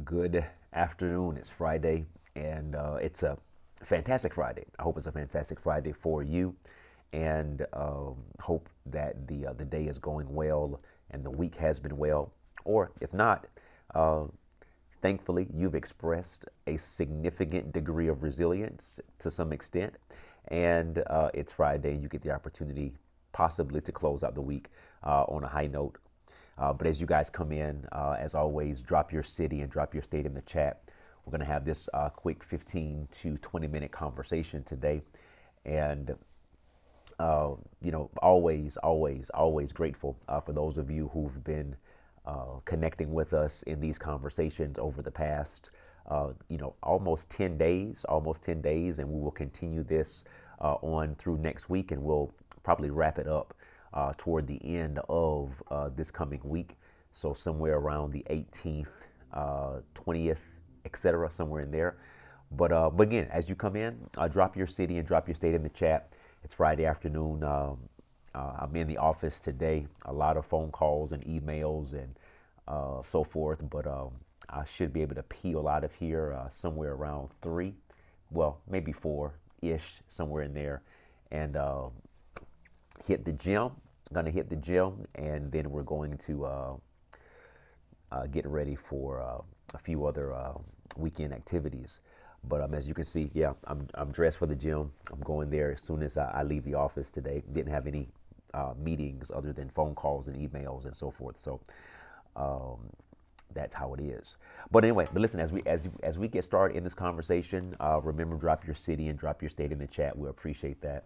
Good afternoon. It's Friday, and it's a fantastic Friday. I hope it's a fantastic Friday for you, and hope that the day is going well and the week has been well. Or if not, uh, thankfully you've expressed a significant degree of resilience to some extent, and it's Friday. You get the opportunity possibly to close out the week on a high note. But as you guys come in, as always, drop your city and drop your state in the chat. We're going to have this quick 15 to 20-minute conversation today. And, always grateful for those of you who've been connecting with us in these conversations over the past, almost 10 days. And we will continue this on through next week, and we'll probably wrap it up toward the end of this coming week. So somewhere around the 18th, 20th, etc., somewhere in there. But again, as you come in, drop your city and drop your state in the chat. It's Friday afternoon. I'm in the office today. A lot of phone calls and emails and so forth. But I should be able to peel out of here somewhere around 3, well, maybe 4-ish, somewhere in there. And hit the gym. Gonna hit the gym, and then we're going to get ready for a few other weekend activities. But as you can see, yeah, I'm dressed for the gym. I'm going there as soon as I leave the office today. Didn't have any meetings other than phone calls and emails and so forth. So that's how it is. But anyway, but listen, as we get started in this conversation, remember, drop your city and drop your state in the chat. We appreciate that.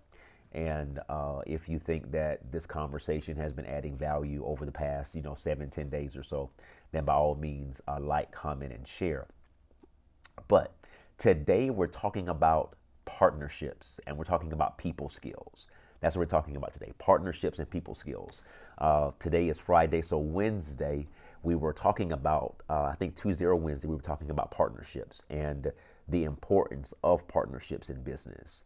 And if you think that this conversation has been adding value over the past, 7, 10 days or so, then by all means, like, comment, and share. But today we're talking about partnerships, and we're talking about people skills. That's what we're talking about today, partnerships and people skills. Today is Friday, so Wednesday we were talking about, I think Tuesday or Wednesday, we were talking about partnerships and the importance of partnerships in business.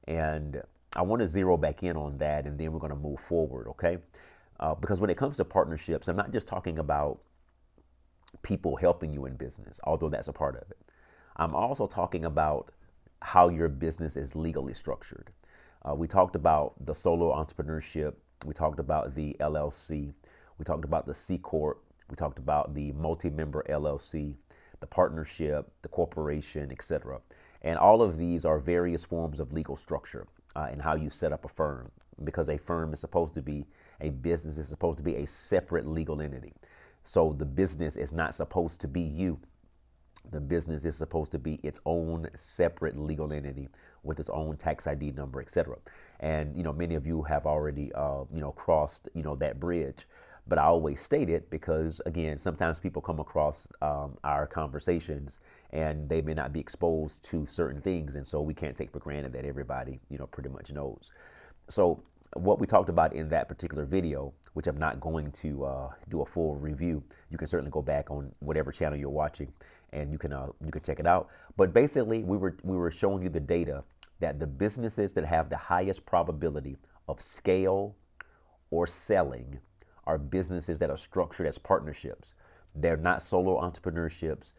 And I want to zero back in on that, and then we're going to move forward, okay? Because when it comes to partnerships, I'm not just talking about people helping you in business, although that's a part of it. I'm also talking about how your business is legally structured. We talked about the solo entrepreneurship. We talked about the LLC. We talked about the C Corp. We talked about the multi-member LLC, the partnership, the corporation, etc. And all of these are various forms of legal structure. And how you set up a firm, because a firm is supposed to be, a business is supposed to be a separate legal entity. So the business is not supposed to be you. The business is supposed to be its own separate legal entity with its own tax ID number, etc. And many of you have already crossed that bridge. But I always state it because, again, sometimes people come across our conversations and they may not be exposed to certain things. And so we can't take for granted that everybody, pretty much knows. So what we talked about in that particular video, which I'm not going to do a full review, you can certainly go back on whatever channel you're watching and you can check it out. But basically, we were showing you the data that the businesses that have the highest probability of scale or selling are businesses that are structured as partnerships. They're not solo entrepreneurships.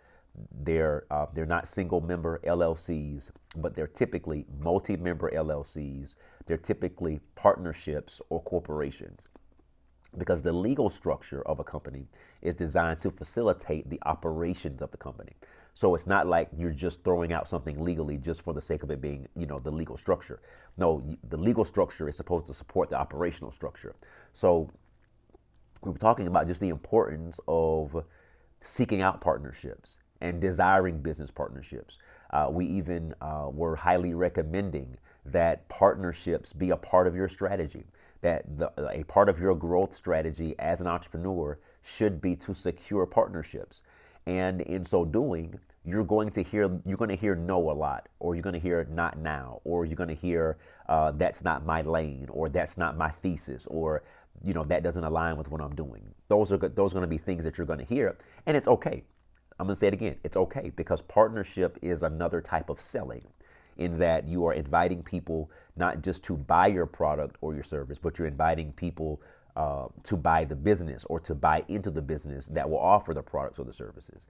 They're not single member LLCs, but they're typically multi-member LLCs. They're typically partnerships or corporations, because the legal structure of a company is designed to facilitate the operations of the company. So it's not like you're just throwing out something legally just for the sake of it being, the legal structure. No, the legal structure is supposed to support the operational structure. So we were talking about just the importance of seeking out partnerships and desiring business partnerships. We even were highly recommending that partnerships be a part of your strategy, that a part of your growth strategy as an entrepreneur should be to secure partnerships. And in so doing, you're going to hear no a lot, or you're going to hear not now, or you're going to hear that's not my lane, or that's not my thesis, or that doesn't align with what I'm doing. Those are going to be things that you're going to hear, and it's okay. I'm going to say it again. It's okay, because partnership is another type of selling, in that you are inviting people not just to buy your product or your service, but you're inviting people to buy the business or to buy into the business that will offer the products or the services.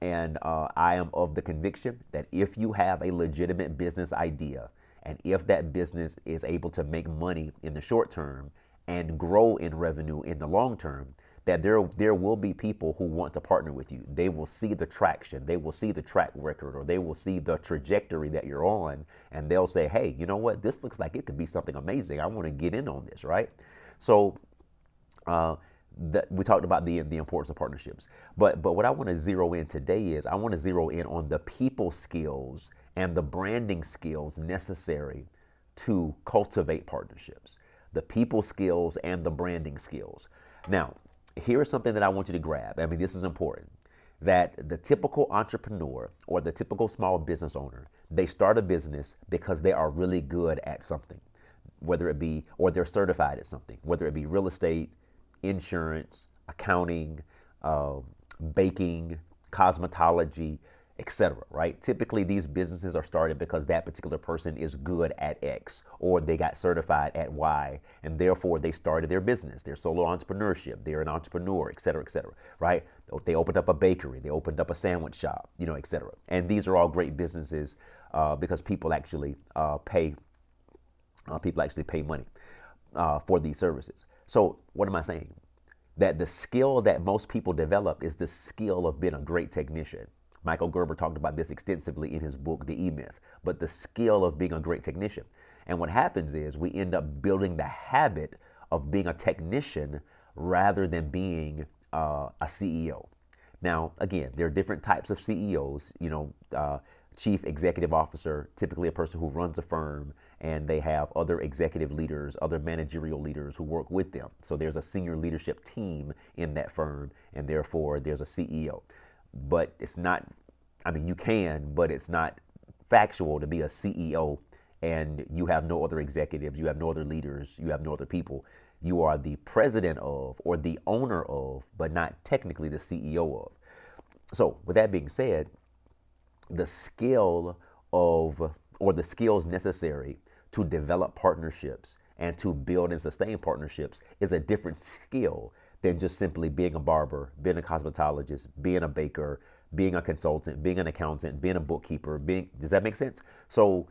And I am of the conviction that if you have a legitimate business idea, and if that business is able to make money in the short term and grow in revenue in the long term, that there will be people who want to partner with you. They will see the traction, they will see the track record, or they will see the trajectory that you're on, and they'll say, hey, you know what? This looks like it could be something amazing. I want to get in on this, right? So we talked about the importance of partnerships, but what I want to zero in today is I want to zero in on the people skills and the branding skills necessary to cultivate partnerships. The people skills and the branding skills. Now, here is something that I want you to grab. I mean, this is important. That the typical entrepreneur or the typical small business owner, they start a business because they are really good at something, whether it be, or they're certified at something, whether it be real estate, insurance, accounting, baking, cosmetology, etc. Right? Typically, these businesses are started because that particular person is good at X, or they got certified at Y, and therefore they started their business. They're solo entrepreneurship. They're an entrepreneur, etc., etc. Right? They opened up a bakery. They opened up a sandwich shop, etc. And these are all great businesses because people actually pay. People actually pay money for these services. So what am I saying? That the skill that most people develop is the skill of being a great technician. Michael Gerber talked about this extensively in his book, The E-Myth, but the skill of being a great technician. And what happens is we end up building the habit of being a technician rather than being a CEO. Now, again, there are different types of CEOs, chief executive officer, typically a person who runs a firm, and they have other executive leaders, other managerial leaders who work with them. So there's a senior leadership team in that firm, and therefore there's a CEO. But it's not, you can, but it's not factual to be a CEO and you have no other executives, you have no other leaders, you have no other people. You are the president of or the owner of, but not technically the CEO of. So with that being said, the skill of, or the skills necessary to develop partnerships and to build and sustain partnerships is a different skill than just simply being a barber, being a cosmetologist, being a baker, being a consultant, being an accountant, being a bookkeeper. Does that make sense? So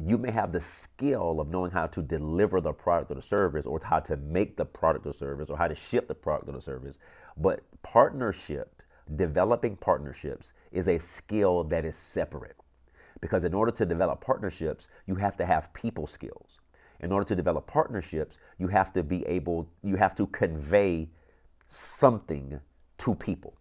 you may have the skill of knowing how to deliver the product or the service, or how to make the product or service, or how to ship the product or the service. But developing partnerships is a skill that is separate. Because in order to develop partnerships, you have to have people skills. In order to develop partnerships, you have to convey something to people.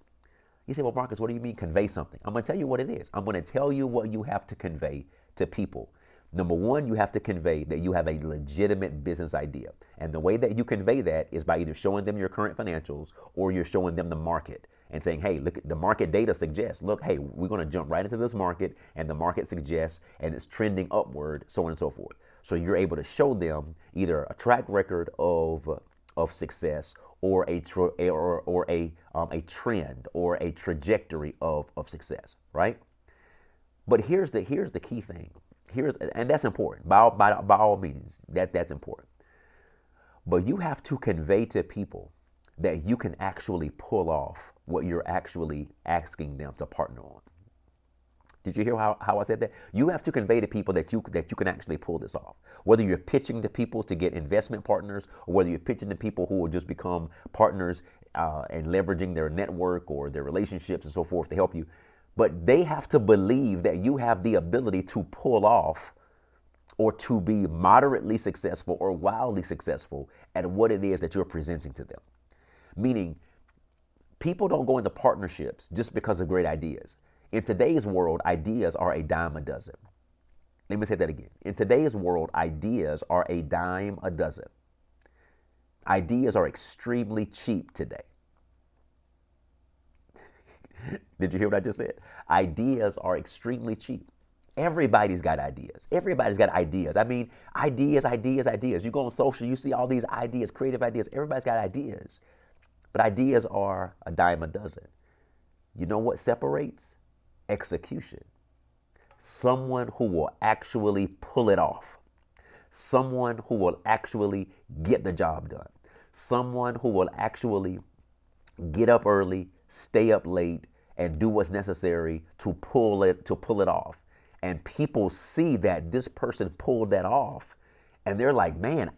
You say, well, Marcus, what do you mean convey something? I'm going to tell you what it is. I'm going to tell you what you have to convey to people. Number one, you have to convey that you have a legitimate business idea. And the way that you convey that is by either showing them your current financials, or you're showing them the market and saying, hey, look, the market data suggests, look, hey, we're going to jump right into this market, and the market suggests, and it's trending upward, so on and so forth. So you're able to show them either a track record of success, or a trend, or a trajectory of success, right? But here's the key thing. And that's important. By all means, that's important. But you have to convey to people that you can actually pull off what you're actually asking them to partner on. Did you hear how I said that? You have to convey to people that you can actually pull this off. Whether you're pitching to people to get investment partners, or whether you're pitching to people who will just become partners and leveraging their network or their relationships and so forth to help you. But they have to believe that you have the ability to pull off, or to be moderately successful or wildly successful at what it is that you're presenting to them. Meaning, people don't go into partnerships just because of great ideas. In today's world, ideas are a dime a dozen. Let me say that again. In today's world, ideas are a dime a dozen. Ideas are extremely cheap today. Did you hear what I just said? Ideas are extremely cheap. Everybody's got ideas. Everybody's got ideas. Ideas. You go on social, you see all these ideas, creative ideas. Everybody's got ideas. But ideas are a dime a dozen. You know what separates? Execution. Someone who will actually pull it off. Someone who will actually get the job done. Someone who will actually get up early, stay up late, and do what's necessary to pull it off. And people see that this person pulled that off, and they're like, man,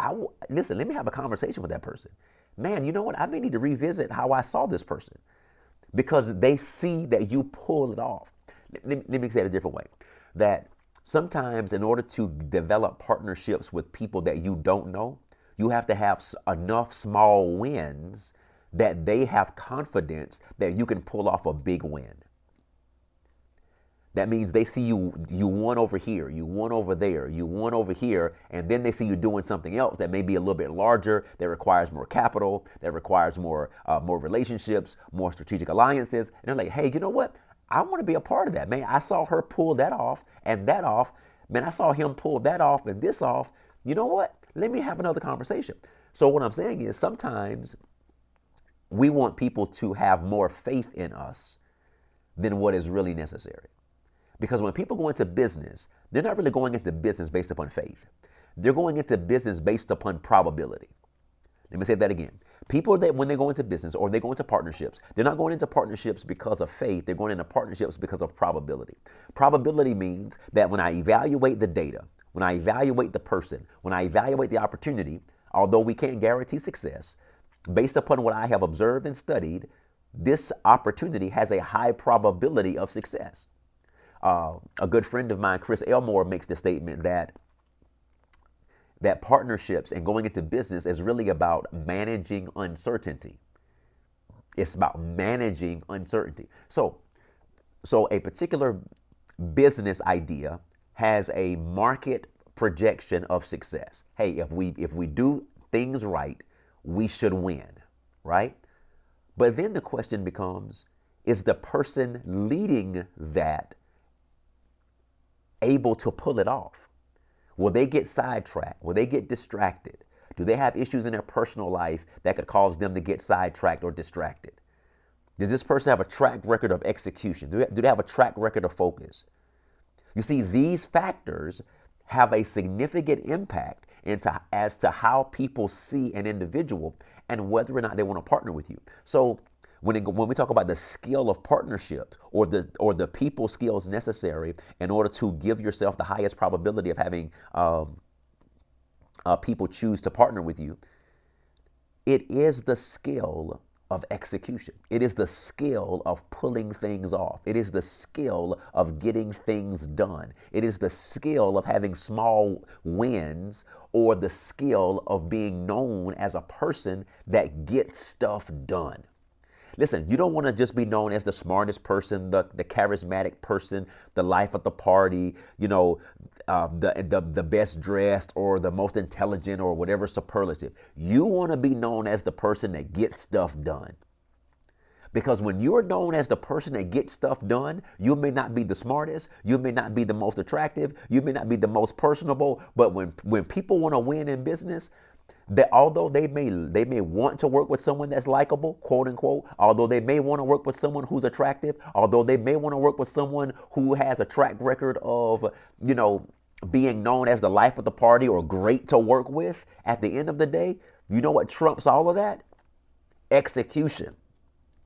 listen, let me have a conversation with that person. Man, you know what? I may need to revisit how I saw this person, because they see that you pull it off. Let me say it a different way. That sometimes in order to develop partnerships with people that you don't know, you have to have enough small wins that they have confidence that you can pull off a big win. That means they see you won over here, you won over there, you won over here, and then they see you doing something else that may be a little bit larger, that requires more capital, that requires more relationships, more strategic alliances. And they're like, hey, you know what? I want to be a part of that, man. I saw her pull that off and that off. Man, I saw him pull that off and this off. You know what? Let me have another conversation. So what I'm saying is sometimes we want people to have more faith in us than what is really necessary. Because when people go into business, they're not really going into business based upon faith. They're going into business based upon probability. Let me say that again. People that when they go into business or they go into partnerships, they're not going into partnerships because of faith. They're going into partnerships because of probability. Probability means that when I evaluate the data, when I evaluate the person, when I evaluate the opportunity, although we can't guarantee success, based upon what I have observed and studied, this opportunity has a high probability of success. A good friend of mine, Chris Elmore, makes the statement that partnerships and going into business is really about managing uncertainty. It's about managing uncertainty. So a particular business idea has a market projection of success. Hey, if we do things right, we should win, right? But then the question becomes, is the person leading that able to pull it off? Will they get sidetracked? Will they get distracted? Do they have issues in their personal life that could cause them to get sidetracked or distracted? Does this person have a track record of execution? Do they have a track record of focus? You see, these factors have a significant impact as to how people see an individual and whether or not they want to partner with you. So when we talk about the skill of partnership or the people skills necessary in order to give yourself the highest probability of having people choose to partner with you, it is the skill of execution. It is the skill of pulling things off. It is the skill of getting things done. It is the skill of having small wins, or the skill of being known as a person that gets stuff done. Listen, you don't want to just be known as the smartest person, the charismatic person, the life of the party, the best dressed or the most intelligent or whatever superlative. You want to be known as the person that gets stuff done. Because when you're known as the person that gets stuff done, you may not be the smartest, you may not be the most attractive, you may not be the most personable, but when people want to win in business, that although they may want to work with someone that's likable, quote unquote, although they may want to work with someone who's attractive, although they may want to work with someone who has a track record of, being known as the life of the party or great to work with, at the end of the day, you know what trumps all of that? Execution.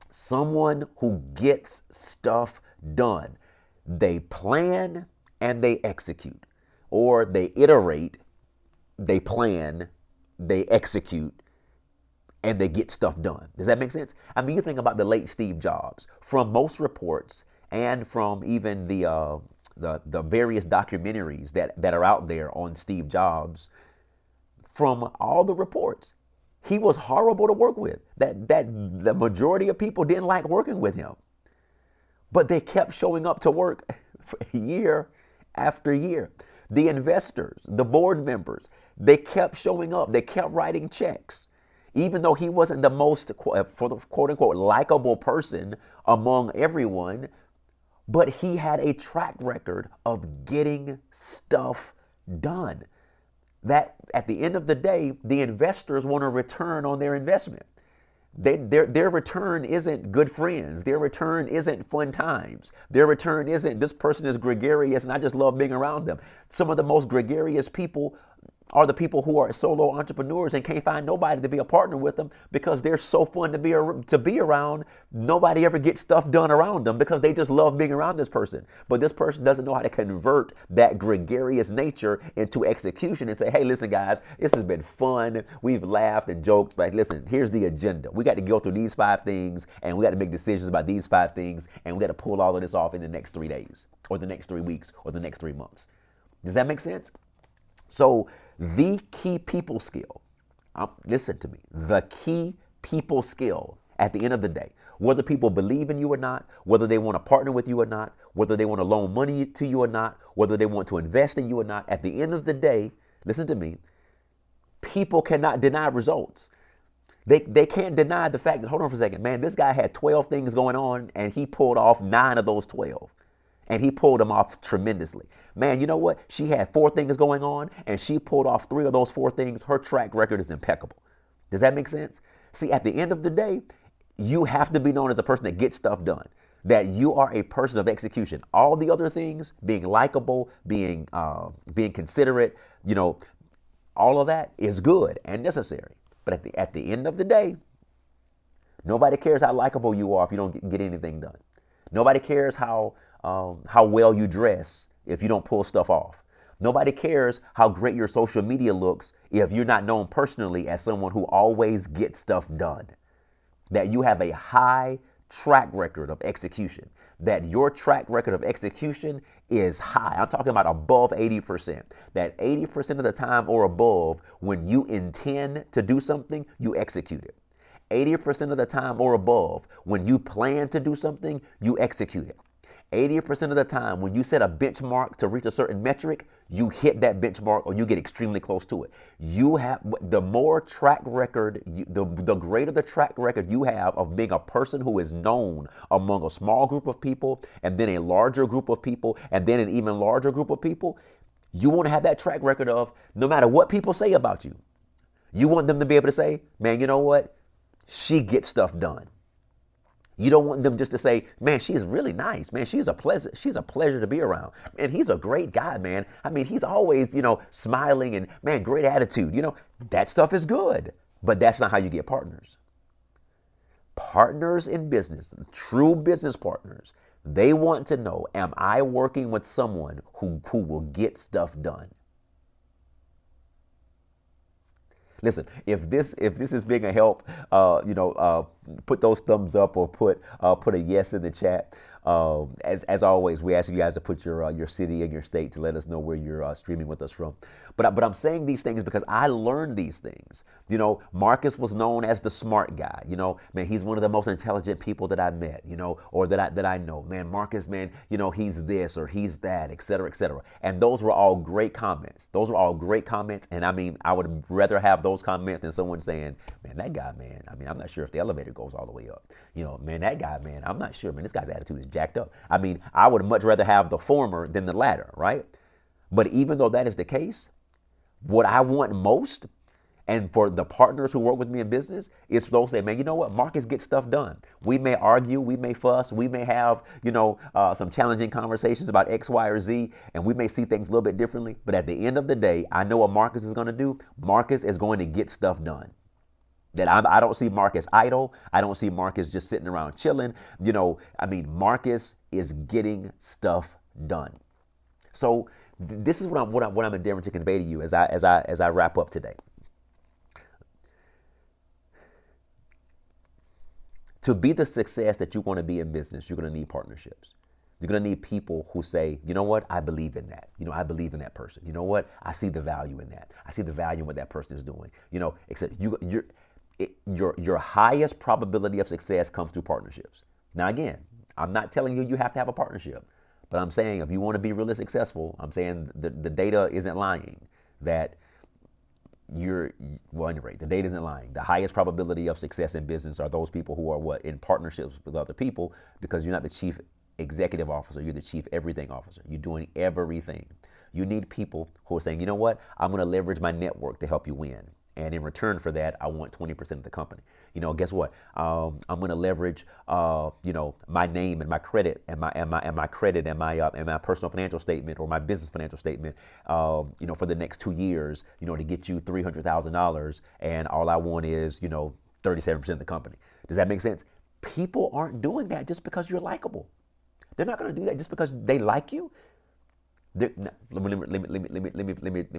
Someone who gets stuff done. They plan and they execute, or they iterate, they plan, they execute, and they get stuff done. Does that make sense? I mean, you think about the late Steve Jobs. From most reports and from even the various documentaries that are out there on Steve Jobs, from all the reports, he was horrible to work with. That the majority of people didn't like working with him. But they kept showing up to work year after year. The investors, the board members, they kept showing up. They kept writing checks. Even though he wasn't the most, for the quote unquote, likable person among everyone, but he had a track record of getting stuff done. That at the end of the day, the investors want a return on their investment. Their return isn't good friends. Their return isn't fun times. Their return isn't this person is gregarious and I just love being around them. Some of the most gregarious people are the people who are solo entrepreneurs and can't find nobody to be a partner with them because they're so fun to be around. Nobody ever gets stuff done around them because they just love being around this person. But this person doesn't know how to convert that gregarious nature into execution and say, hey, listen, guys, this has been fun. We've laughed and joked. Like, listen, here's the agenda. We got to go through these 5 things and we got to make decisions about these 5 things and we got to pull all of this off in the next 3 days or the next 3 weeks or the next 3 months. Does that make sense? So the key people skill, listen to me, the key people skill at the end of the day, whether people believe in you or not, whether they want to partner with you or not, whether they want to loan money to you or not, whether they want to invest in you or not, at the end of the day, listen to me, people cannot deny results. They can't deny the fact that, hold on for a second, man, this guy had 12 things going on and he pulled off 9 of those 12. And he pulled them off tremendously. Man, you know what? She had 4 things going on and she pulled off 3 of those 4 things. Her track record is impeccable. Does that make sense? See, at the end of the day, you have to be known as a person that gets stuff done, that you are a person of execution. All the other things, being likable, being considerate, all of that is good and necessary. But at the end of the day, nobody cares how likable you are if you don't get anything done. Nobody cares how well you dress if you don't pull stuff off. Nobody cares how great your social media looks if you're not known personally as someone who always gets stuff done. That you have a high track record of execution. That your track record of execution is high. I'm talking about above 80%. That 80% of the time or above, when you intend to do something, you execute it. 80% of the time or above, when you plan to do something, you execute it. 80% of the time, when you set a benchmark to reach a certain metric, you hit that benchmark or you get extremely close to it. You have the more track record, the greater the track record you have of being a person who is known among a small group of people and then a larger group of people and then an even larger group of people. You want to have that track record of no matter what people say about you. You want them to be able to say, man, you know what? She gets stuff done. You don't want them just to say, man, she's really nice. Man, she's a pleasure to be around. And he's a great guy, man. I mean, he's always, smiling and, man, great attitude. That stuff is good. But that's not how you get partners. Partners in business, true business partners, they want to know, am I working with someone who will get stuff done? Listen, if this is being a help, put those thumbs up or put a yes in the chat. As always, we ask you guys to put your city and your state to let us know where you're streaming with us from. But I'm saying these things because I learned these things. Marcus was known as the smart guy. Man, he's one of the most intelligent people that I met. Or that I know. Man, Marcus, man, he's this or he's that, et cetera, et cetera. And those were all great comments. And I mean, I would rather have those comments than someone saying, man, that guy, man, I mean, I'm not sure if the elevator goes all the way up. Man, that guy, man, I'm not sure, man, this guy's attitude is jacked up. I mean, I would much rather have the former than the latter, right? But even though that is the case, what I want most, and for the partners who work with me in business, is for those who say, man, you know what? Marcus gets stuff done. We may argue, we may fuss, we may have, some challenging conversations about X, Y, or Z, and we may see things a little bit differently. But at the end of the day, I know what Marcus is going to do. Marcus is going to get stuff done. That I don't see Marcus idle. I don't see Marcus just sitting around chilling. Marcus is getting stuff done. So this is what I'm endeavoring to convey to you as I wrap up today. To be the success that you want to be in business, you're going to need partnerships. You're going to need people who say, you know what, I believe in that. I believe in that person. You know what, I see the value in that. I see the value in what that person is doing. Except your highest probability of success comes through partnerships. Now, again, I'm not telling you have to have a partnership, but I'm saying if you want to be really successful, I'm saying the data isn't lying that the data isn't lying. The highest probability of success in business are those people who are in partnerships with other people, because you're not the chief executive officer, you're the chief everything officer. You're doing everything. You need people who are saying, you know what, I'm going to leverage my network to help you win. And in return for that, I want 20% of the company. Guess what? I'm going to leverage, my name and my credit and my credit and my personal financial statement or my business financial statement, for the next 2 years, to get you $300,000. And all I want is, 37% of the company. Does that make sense? People aren't doing that just because you're likable. They're not going to do that just because they like you. Let me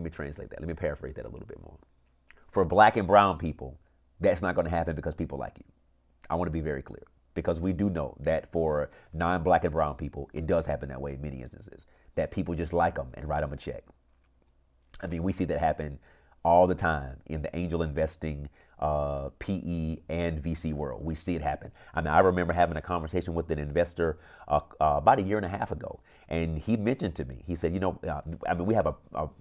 translate that. Let me paraphrase that a little bit more. For black and brown people, that's not going to happen because people like you. I want to be very clear because we do know that for non-black and brown people, it does happen that way in many instances, that people just like them and write them a check. I mean, we see that happen all the time in the angel investing, PE and VC world. We see it happen. I mean, I remember having a conversation with an investor about a year and a half ago, and he mentioned to me, he said, we have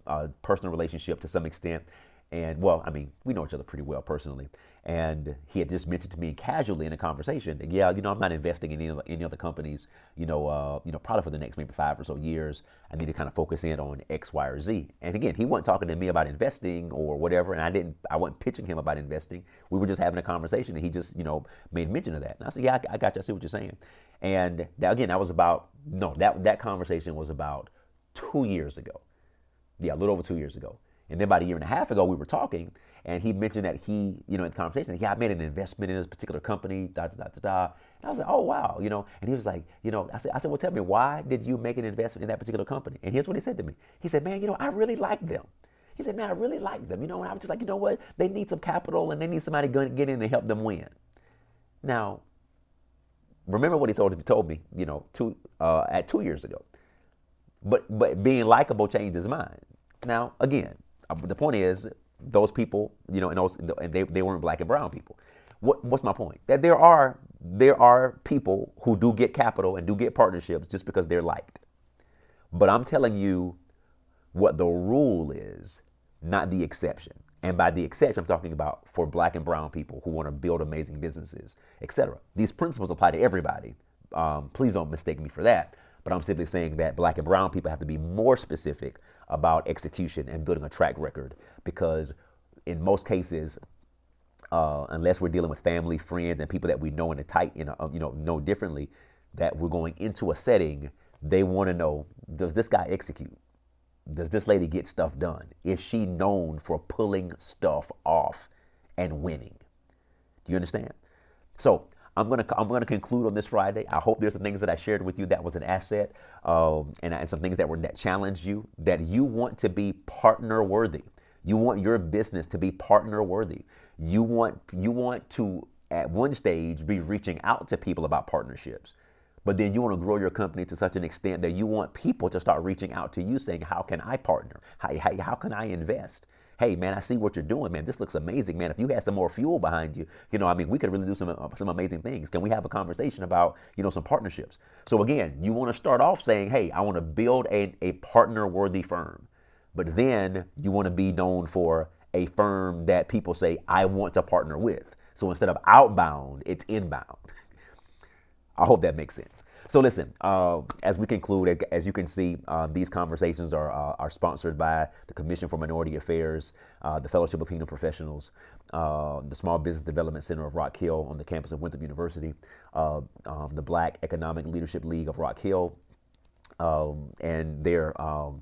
a personal relationship to some extent. And well, I mean, we know each other pretty well personally. And he had just mentioned to me casually in a conversation that, yeah, I'm not investing in any other companies, probably for the next maybe 5 or so years. I need to kind of focus in on X, Y, or Z. And again, he wasn't talking to me about investing or whatever. And I wasn't pitching him about investing. We were just having a conversation and he just, made mention of that. And I said, yeah, I got you. I see what you're saying. And that conversation was about 2 years ago. Yeah, a little over 2 years ago. And then about a year and a half ago, we were talking, and he mentioned that he, in the conversation, I made an investment in this particular company, da, da, da, da, da. And I was like, oh, wow, and he was like, I said, well, tell me, why did you make an investment in that particular company? And here's what he said to me. He said, man, I really like them. He said, man, I really like them. And I was just like, you know what? They need some capital, and they need somebody to get in and help them win. Now, remember what he told me, 2 years ago. But being likable changed his mind. Now, again, the point is, those people, and they weren't black and brown people. What's my point? That there are people who do get capital and do get partnerships just because they're liked. But I'm telling you what the rule is, not the exception. And by the exception, I'm talking about for black and brown people who want to build amazing businesses, etc. These principles apply to everybody. Please don't mistake me for that. But I'm simply saying that black and brown people have to be more specific about execution and building a track record, because in most cases, unless we're dealing with family, friends, and people that we know in a tight, know differently, that we're going into a setting, they want to know, does this guy execute? Does this lady get stuff done? Is she known for pulling stuff off and winning? Do you understand? So I'm gonna conclude on this Friday. I hope there's some things that I shared with you that was an asset, and some things that challenged you, that you want to be partner worthy. You want your business to be partner worthy. You want to at one stage be reaching out to people about partnerships, but then you want to grow your company to such an extent that you want people to start reaching out to you saying, how can I partner? How can I invest? Hey, man, I see what you're doing, man. This looks amazing, man. If you had some more fuel behind you, we could really do some amazing things. Can we have a conversation about, some partnerships? So again, you want to start off saying, hey, I want to build a partner-worthy firm. But then you want to be known for a firm that people say, I want to partner with. So instead of outbound, it's inbound. I hope that makes sense. So listen, as we conclude, as you can see, these conversations are sponsored by the Commission for Minority Affairs, the Fellowship of Kingdom Professionals, the Small Business Development Center of Rock Hill on the campus of Winthrop University, the Black Economic Leadership League of Rock Hill, and they're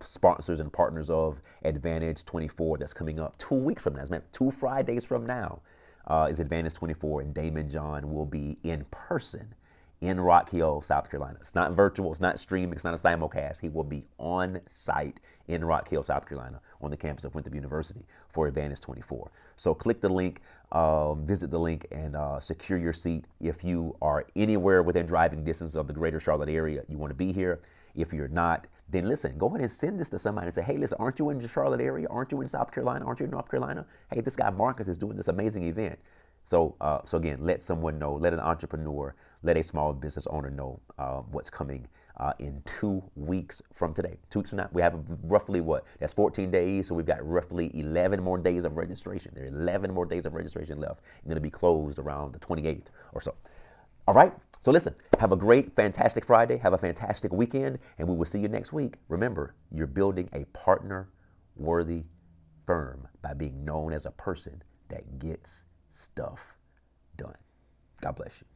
sponsors and partners of Advantage 24 that's coming up 2 weeks from now. 2 Fridays from now is Advantage 24, and Damon John will be in person in Rock Hill, South Carolina. It's not virtual, it's not streaming, it's not a simulcast. He will be on site in Rock Hill, South Carolina on the campus of Winthrop University for Advantage 24. So click the link, visit the link, and secure your seat. If you are anywhere within driving distance of the greater Charlotte area, you want to be here. If you're not, then listen, go ahead and send this to somebody and say, hey, listen, aren't you in the Charlotte area? Aren't you in South Carolina? Aren't you in North Carolina? Hey, this guy Marcus is doing this amazing event. So again, let someone know, let an entrepreneur, let a small business owner know what's coming in 2 weeks from today. 2 weeks from now, we have roughly that's 14 days. So we've got roughly 11 more days of registration. There are 11 more days of registration left. It's going to be closed around the 28th or so. All right. So listen, have a great, fantastic Friday. Have a fantastic weekend, and we will see you next week. Remember, you're building a partner-worthy firm by being known as a person that gets stuff done. God bless you.